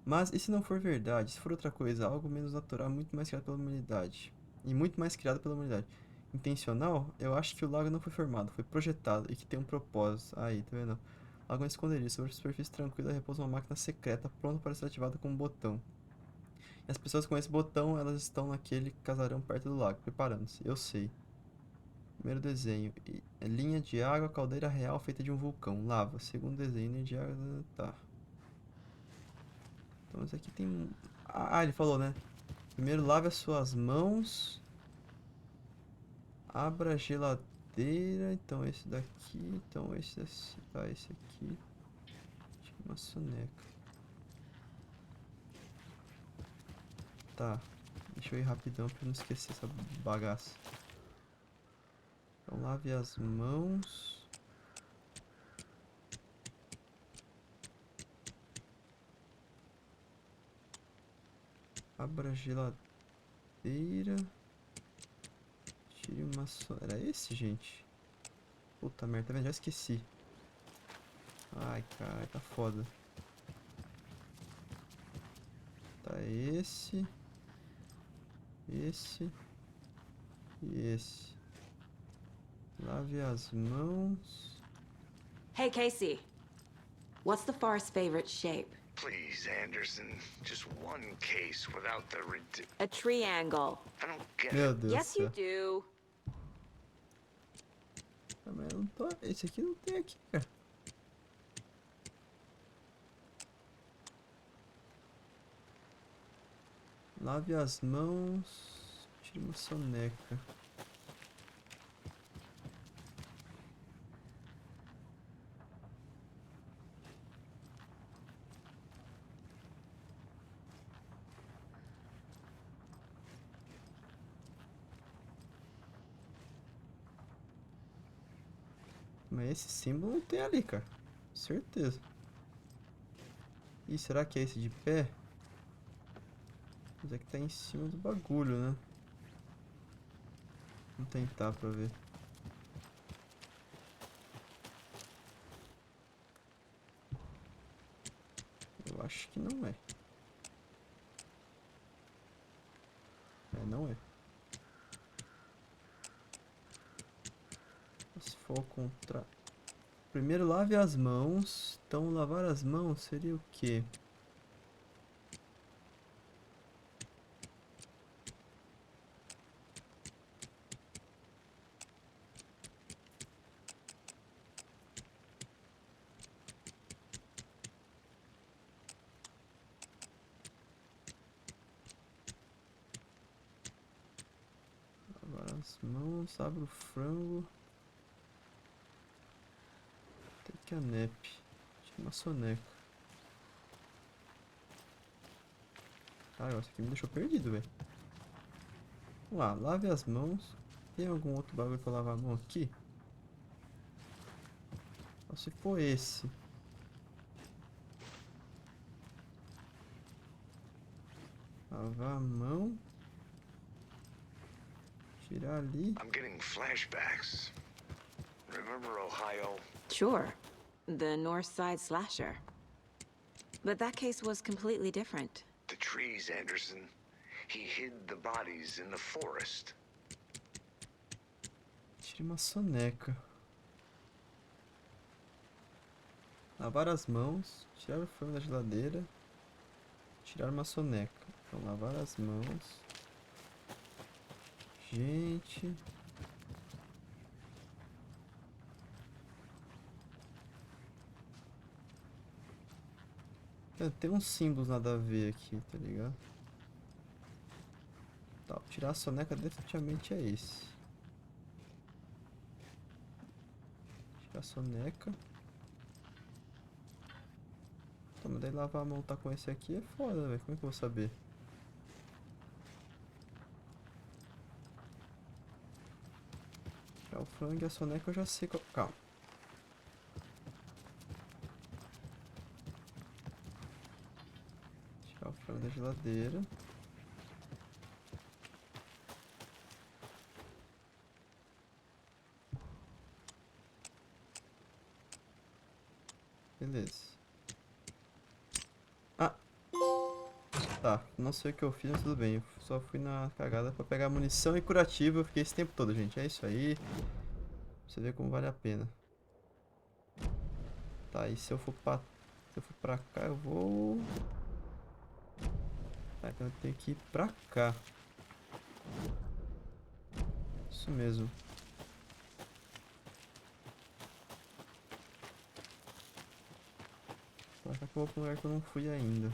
Mas e se não for verdade? Se for outra coisa, algo menos natural, muito mais criado pela humanidade. E muito mais criado pela humanidade. Intencional? Eu acho que o lago não foi formado, foi projetado e que tem um propósito. Aí, tá vendo? O lago é um esconderijo. Sobre a superfície tranquila repousa uma máquina secreta pronta para ser ativada com um botão. E as pessoas com esse botão, elas estão naquele casarão perto do lago, preparando-se. Eu sei. Primeiro desenho. Linha de água, caldeira real feita de um vulcão. Lava. Segundo desenho, linha de água... Tá. Então esse aqui tem... Ah, ele falou, né? Primeiro lave as suas mãos. Abra a geladeira. Então esse daqui. Então esse tá, esse aqui. Tinha uma soneca. Tá. Deixa eu ir rapidão pra não esquecer essa bagaça. Então lave as mãos. Abra a geladeira. Tire uma... Era esse, gente? Puta merda, tá vendo? Já esqueci. Ai, cara, tá foda. Tá esse. Esse. E esse. Lave as mãos. Hey, Casey. What's the far's favorite shape? Please, Anderson. Just one case without the A triangle. I don't get Meu it. Deus Yes, do you céu. do. Ah, mas eu não tô... Esse aqui não tem aqui, cara. Lave as mãos. Tire uma soneca. Mas esse símbolo não tem ali, cara. Certeza. Ih, será que é esse de pé? Mas é que tá em cima do bagulho, né? Vamos tentar pra ver. Eu acho que não é. É, não é. Se for ao contrário. Primeiro lave as mãos. Então lavar as mãos seria o quê? Lavar as mãos, abre o frango. Tem que a nep. Tinha uma soneca. Ah, isso aqui me deixou perdido, velho. Vamos lá, lave as mãos. Tem algum outro bagulho pra lavar a mão aqui? Só se for esse. Lavar a mão. Tirar ali. I'm getting flashbacks. Remember Ohio? Sure. The North Side slasher. But that case was completely different. The trees, Anderson. He hid the bodies in the forest. Tire uma soneca. Lavar as mãos. Tirar o frango da geladeira. Tirar uma soneca. Então, lavar as mãos. Gente. Tem uns símbolos nada a ver aqui, tá ligado? Tá, tirar a soneca definitivamente é esse. Tirar a soneca. Tá, mas daí lavar a mão tá com esse aqui é foda, velho. Como é que eu vou saber? Tirar o frango e a soneca eu já sei qual... Calma. Tirar o frango da geladeira. Beleza. Ah! Tá, não sei o que eu fiz, mas tudo bem. Eu só fui na cagada pra pegar munição e curativo. Eu fiquei esse tempo todo, gente. É isso aí. Você vê como vale a pena. Tá, e se eu for pra cá, eu vou... Tá, então eu tenho que ir pra cá. Isso mesmo. Pra cá que eu vou pra um lugar que eu não fui ainda.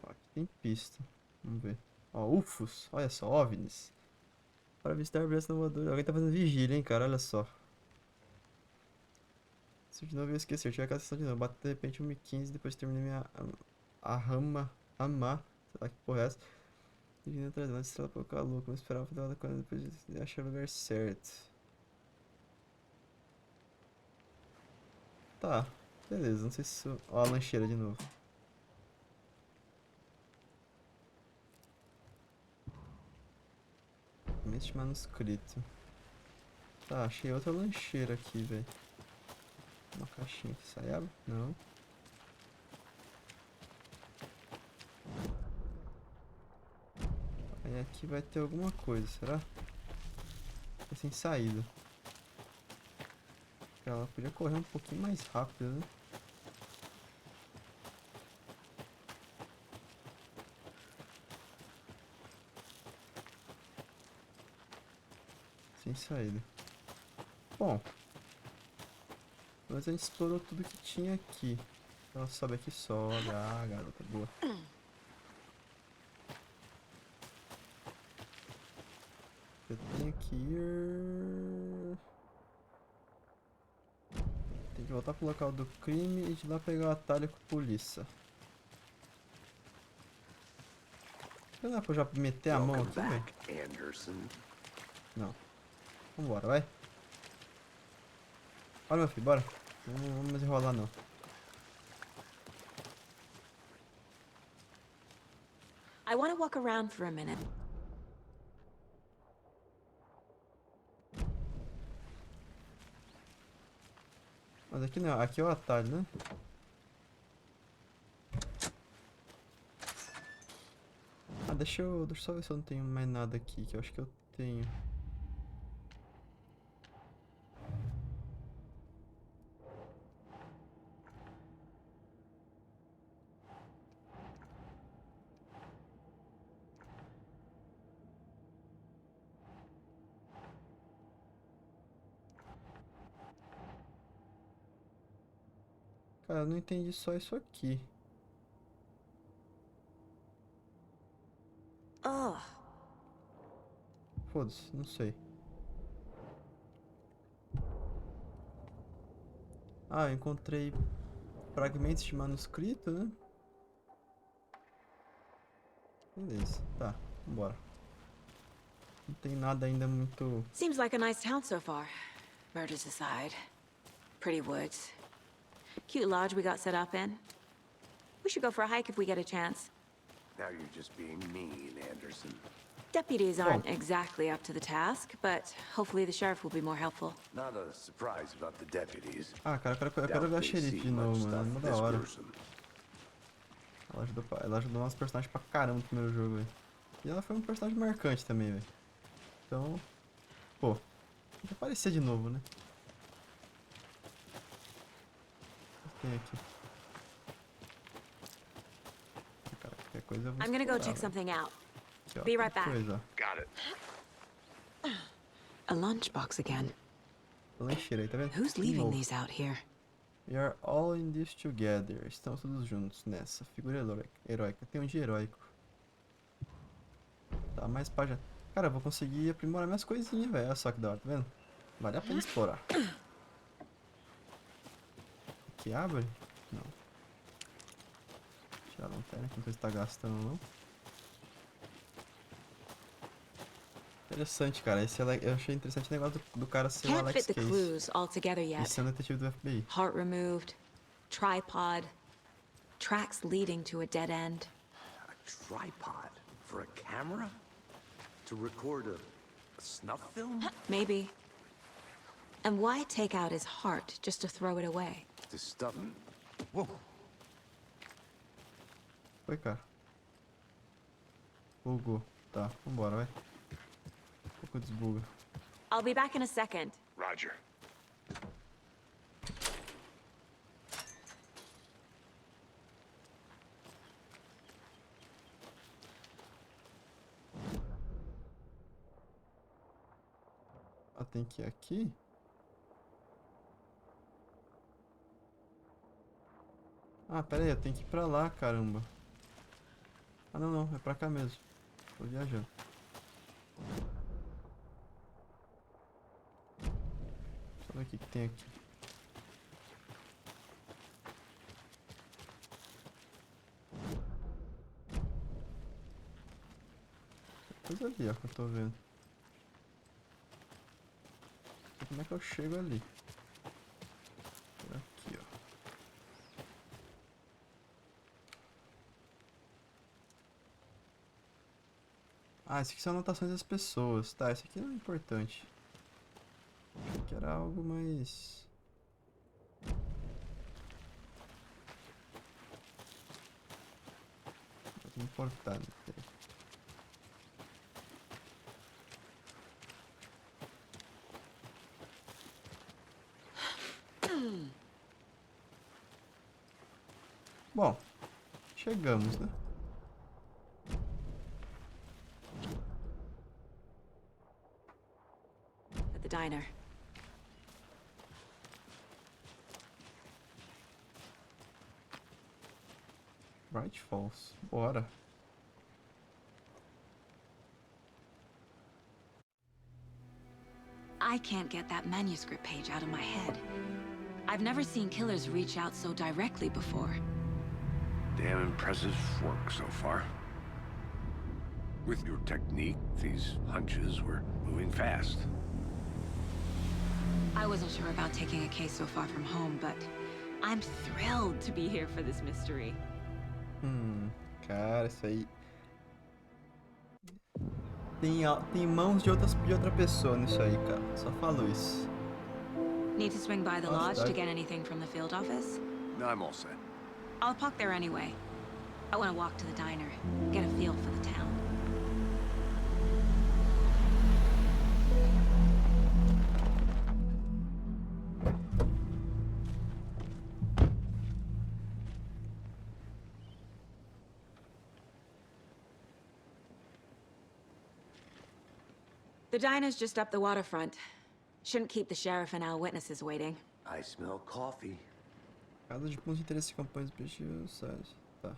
Ó, aqui tem pista. Vamos ver. Ó, UFOs. Olha só, OVNIs. Para visitar a besta voadora. Alguém tá fazendo vigília, hein, cara? Olha só. Se de novo eu esqueci, eu tive aquela sessão de novo. Bato de repente 1h15, depois terminei minha... A rama... Amar. Sei lá que porra é essa. Dirigindo atrás dela, estrela pelo calor. Como eu esperava, fazer ela quando depois de achar o lugar certo. Tá. Beleza, não sei se... Ó a lancheira de novo. Este manuscrito. Tá, achei outra lancheira aqui, velho. Uma caixinha que sai, abre? Não. Aí aqui vai ter alguma coisa, será? É sem saída. Ela podia correr um pouquinho mais rápido, né? Sem saída. Bom. Mas a gente explorou tudo que tinha aqui. Então sobe aqui, sobe. Ah, garota, boa. Eu tenho que ir... Tem que voltar pro local do crime e de lá pegar o atalho com a polícia. Não dá pra eu já meter a mão aqui, velho? Não. Vambora, vai. Bora, meu filho, bora. Não vamos mais enrolar, não. I want to walk around for a minute. Mas aqui não, aqui é o atalho, né? Ah, deixa eu só ver se eu não tenho mais nada aqui, que eu acho que eu tenho. Cara, eu não entendi só isso aqui. Oh, Foda-se, não sei. Ah, eu encontrei fragmentos de manuscrito, né? Beleza, tá, vambora. Não tem nada ainda muito... seems like a nice town so far. Murders aside. Pretty woods. Cute lodge we got set up in. We should go for a hike if we get a chance. Now you're just being mean, Anderson. Deputies aren't exactly up to the task, but hopefully the sheriff will be more helpful. Not a surprise about the deputies. Ah, cara, eu quero ver a xerife de novo, mano. É mó da hora. Ela ajudou nossos personagens pra caramba no primeiro jogo, velho. E ela foi um personagem marcante também, velho. Então, pô, tem que aparecer de novo, né? O que tem aqui? Cara, qualquer coisa eu vou I'm gonna go explorar, check velho. something out. Aqui, ó, Be tem right back. coisa, Got it. A lunchbox again. ó. Lancheira aí, tá vendo? Who's De leaving novo. these out here? We are all in this together. Estamos todos juntos nessa. Figura heróica. Tem um de heróico. Tá, mais página. Cara, eu vou conseguir aprimorar minhas coisinhas, velho. Olha só que da hora, tá vendo? Vale a pena explorar. Aqui abre? Não. Tirar a lanterna, que não sei se tá gastando ou não. Interessante, cara. Eu achei interessante o negócio do cara ser o Can't Alex fit the Case. clues all together E yet. ser o detetive do FBI. Heart removed, tripod, tracks leading to a dead end. A tripod for a camera? To record a snuff film? Maybe. And why take out his heart just to throw it away? To stuff... Whoa. Foi, cara. Bugou. Tá, vambora, vai. Um pouco desbuga. I'll be back in a second. Roger. Ah, tem que ir aqui? Ah, pera aí, eu tenho que ir pra lá, caramba. Ah, não, não, é pra cá mesmo. Tô viajando. Deixa eu ver o que que tem aqui. Tem coisa ali, ó, que eu tô vendo. Não sei como é que eu chego ali? Por aqui, ó. Ah, esse aqui são anotações das pessoas. Tá, esse aqui não é importante. Achei que era algo mais... mais importante. Bom, chegamos, né? At the diner. Bright Falls. Bora. I can't get that manuscript page out of my head. I've never seen killers reach out so directly before. Damn impressive work so far. With your technique, these hunches were moving fast. I wasn't sure about taking a case so far from home, but I'm thrilled to be here for this mystery. Cara, isso aí... Tem mãos de outra pessoa nisso aí, cara. Só falo isso. Need to swing by the lodge to get anything from the field office? No, I'm all set. I'll park there anyway. I want to walk to the diner, get a feel for the town. The diner's just up the waterfront. Shouldn't keep the sheriff and our witnesses waiting. I smell coffee. Casa de pontos de interesse, campanhas, objetivos, tá.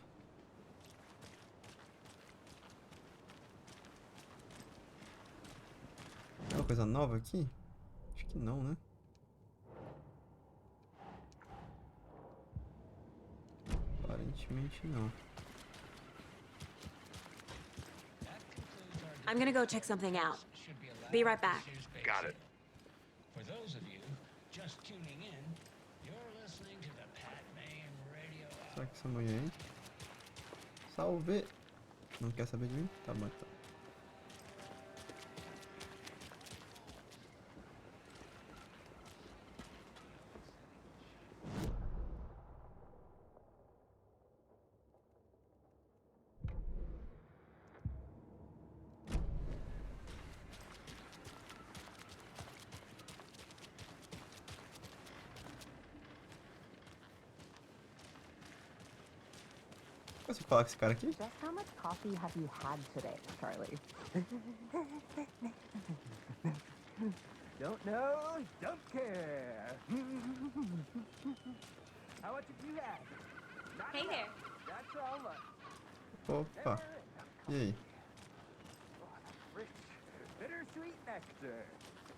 Tem uma coisa nova aqui? Acho que não, né? Aparentemente não. I'm gonna go check something out. Be right back. Got it. For those of you just tuning in, you're listening to the Pat Main Radio Hour. Será que essa mulher aí? Salve! Não quer saber de mim? Tá bom então. Posso falar com esse cara aqui? Just how much coffee have you had today, Charlie? Don't know, don't care. How much have you had? Hey there. That's all much. Opa! E aí? Rich, bittersweet nectar.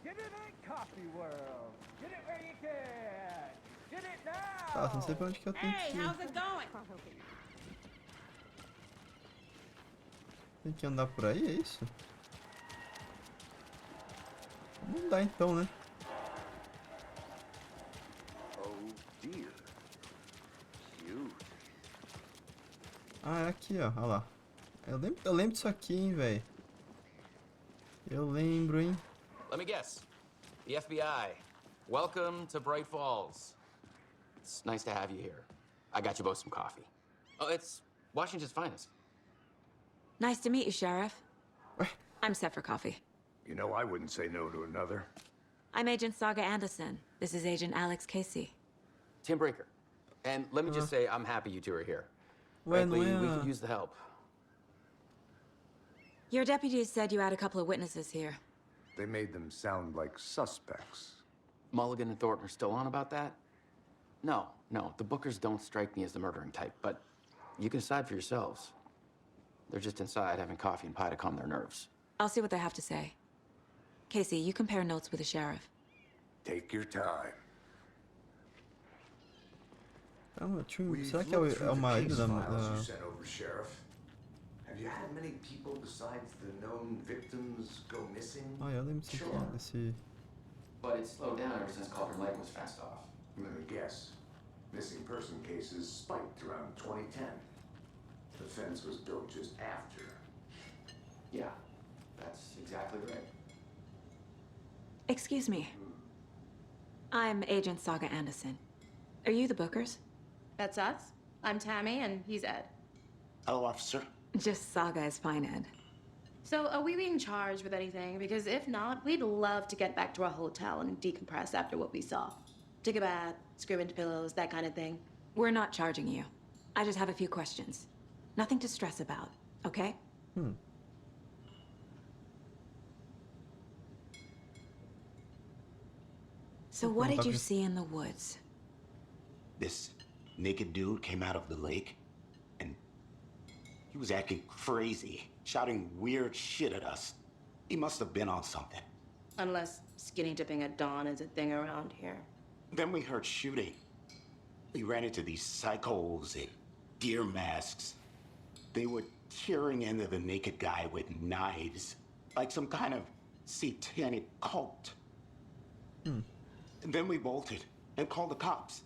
Get it in coffee world. Get it where you can. Get it now. Tá, não sei pra onde que eu tenho que ir. it going? Tem que andar por aí, é isso? Não dá então, né? Oh dear. Cute. Ah, é aqui, ó. Olha lá. Eu lembro disso aqui, hein, velho. Eu lembro, hein. Let me guess. The FBI. Welcome to Bright Falls. It's nice to have you here. I got you both some coffee. Oh, it's Washington's finest. Nice to meet you, Sheriff. I'm set for coffee. You know, I wouldn't say no to another. I'm Agent Saga Anderson. This is Agent Alex Casey. Tim Breaker. And let me just say, I'm happy you two are here. Ué, Frankly, não we é... could use the help. Your deputies said you had a couple of witnesses here. They made them sound like suspects. Mulligan and Thornton are still on about that? No, the Bookers don't strike me as the murdering type, but you can decide for yourselves. They're just inside having coffee and pie to calm their nerves. I'll see what they have to say. Casey, you compare notes with the sheriff. Take your time. Será que é o marido da... You sent over, Sheriff. Have you had many people besides the known victims go missing? Ah, eu lembro disso aqui, desse... But it's slowed down ever since Calder Lake was fenced off. Let me guess. Missing person cases spiked around 2010. The fence was built just after. Yeah, that's exactly right. Excuse me. I'm Agent Saga Anderson. Are you the Bookers? That's us. I'm Tammy, and he's Ed. Hello, officer. Just Saga is fine, Ed. So, are we being charged with anything? Because if not, we'd love to get back to our hotel and decompress after what we saw. Take a bath, scream into pillows, that kind of thing. We're not charging you. I just have a few questions. Nothing to stress about, okay? So what did you see in the woods? This naked dude came out of the lake and He was acting crazy, shouting weird shit at us. He must have been on something. Unless skinny dipping at dawn is a thing around here. Then we heard shooting. We ran into these psychos in deer masks. They were tearing into the naked guy with knives, like some kind of satanic cult. And then we bolted and called the cops.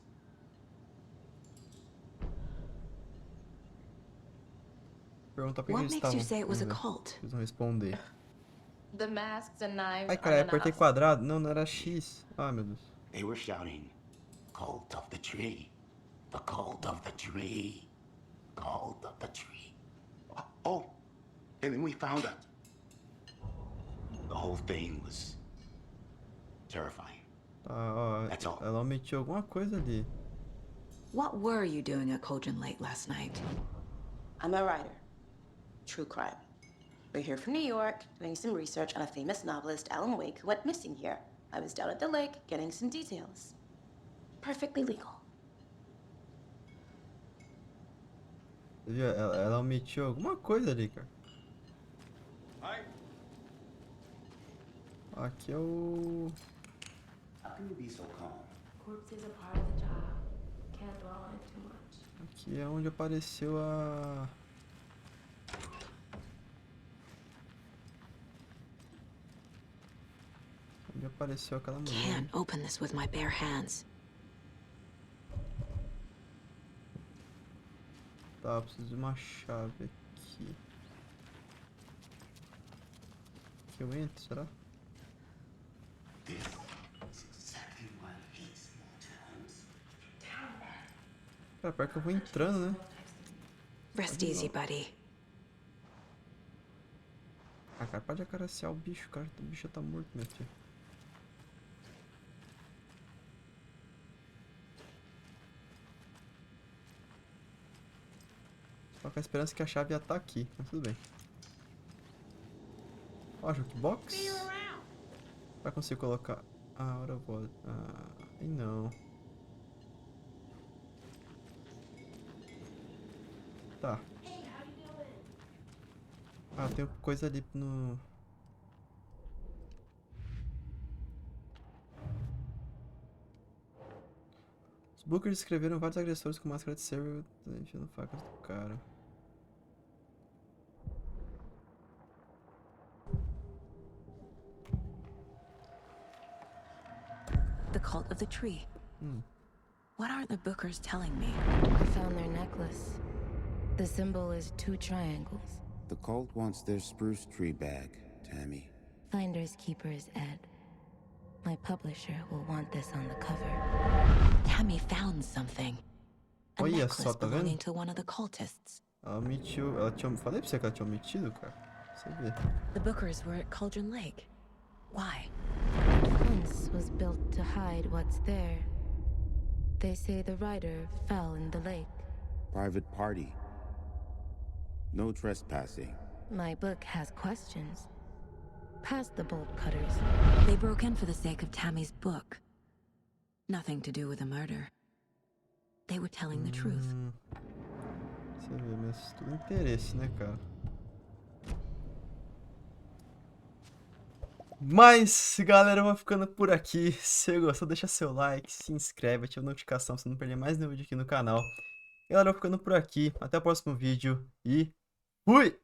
Pergunta pra What eles makes estavam. you say it was a Vamos ver. cult? Eles vão responder. The masks and knives. Ai, cara, apertei quadrado. Não, não era X. Ai, meu Deus. They were shouting, "Cult of the tree, the cult of the tree, cult of the tree." Oh, and then we found it. The whole thing was terrifying. Tá, ó. That's all. Ela omitiu alguma coisa ali. What were you doing at Cauldron Lake last night? I'm a writer. True crime. We're here from New York, doing some research on a famous novelist, Alan Wake, who went missing here. I was down at the lake, getting some details. Perfectly legal. Você viu? Ela omitiu alguma coisa ali, cara. Aqui é o... How can you be so calm? Corpses are part of the job. Can't dwell on it too much. Aqui é onde apareceu a... Onde apareceu aquela mulher. Can't open this with my bare hands. Tá, eu preciso de uma chave aqui. Aqui eu entro, será? This is exactly why I hate small towns. Cara, pior que eu vou entrando, né? Rest easy, buddy. Ah, cara, pode acariciar o bicho, cara. O bicho tá morto, meu filho. Só com a esperança que a chave ia estar aqui, mas tudo bem. Ó, jukebox. Vai conseguir colocar... Ah, agora eu vou... Ah, e não. Tá. Ah, tem coisa ali no... Os Bookers escreveram vários agressores com máscara de servo enfiando facas do cara. The cult of the tree. What aren't the Bookers telling me? I found their necklace. The symbol is 2 triangles. The cult wants their spruce tree back, Tammy. Finders keepers, Ed. My publisher will want this on the cover. Tammy found something. A Olha necklace só, tá belonging vendo? to one of the cultists. Ela omitiu... Ela tinha... Falei pra você que ela tinha omitido, cara. Você vê. The Bookers were at Cauldron Lake. Why? The fence was built to hide what's there. They say the writer fell in the lake. Private party. No trespassing. My book has questions. Past the bolt cutters. They broke in for the sake of Tammy's book. Nothing to do with a murder. They were telling the truth. Você vê, mas tudo interesse, né, cara? Mas, galera, eu vou ficando por aqui. Se você gostou, deixa seu like, se inscreve, ativa a notificação pra você não perder mais nenhum vídeo aqui no canal. Galera, eu vou ficando por aqui. Até o próximo vídeo e fui!